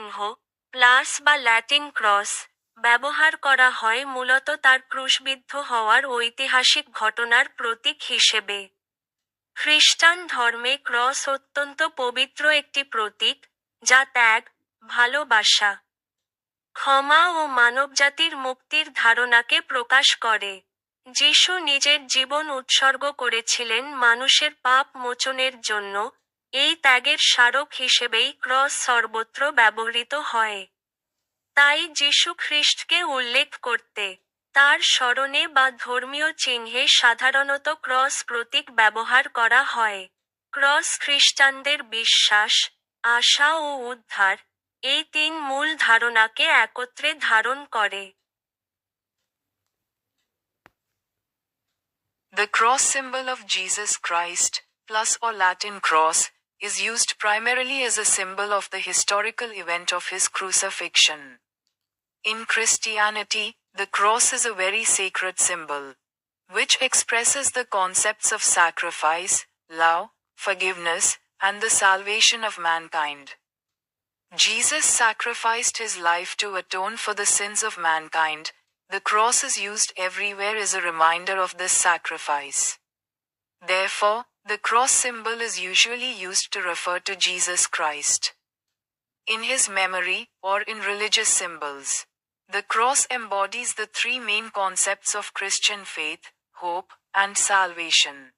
চিহ্ন, প্লাস বা Latin cross, ব্যবহার করা হয় মূলত তার ক্রুশবিদ্ধ হওয়ার ঐতিহাসিক ঘটনার প্রতীক হিসেবে। খ্রিস্টান ধর্মে ক্রস অত্যন্ত পবিত্র একটি প্রতীক, যা ত্যাগ, ভালোবাসা, ক্ষমা ও মানবজাতির মুক্তির ধারণাকে প্রকাশ করে। যিশু নিজের জীবন উৎসর্গ করেছিলেন মানুষের পাপ মোচনের জন্য, এই ত্যাগের স্মারক হিসেবেই ক্রস সর্বত্র ব্যবহৃত হয়। তাই যিশু খ্রিস্টকে উল্লেখ করতে, তার স্মরণে বা ধর্মীয় চিহ্নে সাধারণত ক্রস প্রতীক ব্যবহার করা হয়। ক্রস খ্রিস্টানদের বিশ্বাস, আশা ও উদ্ধার, এই তিন মূল ধারণাকে একত্রে ধারণ করে। The cross symbol of Jesus Christ, plus or Latin cross, is used primarily as a symbol of the historical event of his crucifixion. In Christianity, the cross is a very sacred symbol, which expresses the concepts of sacrifice, love, forgiveness, and the salvation of mankind. Jesus sacrificed his life to atone for the sins of mankind. The cross is used everywhere as a reminder of this sacrifice. Therefore, the cross symbol is usually used to refer to Jesus Christ. In his memory, or in religious symbols, the cross embodies the three main concepts of Christian faith, hope, and salvation.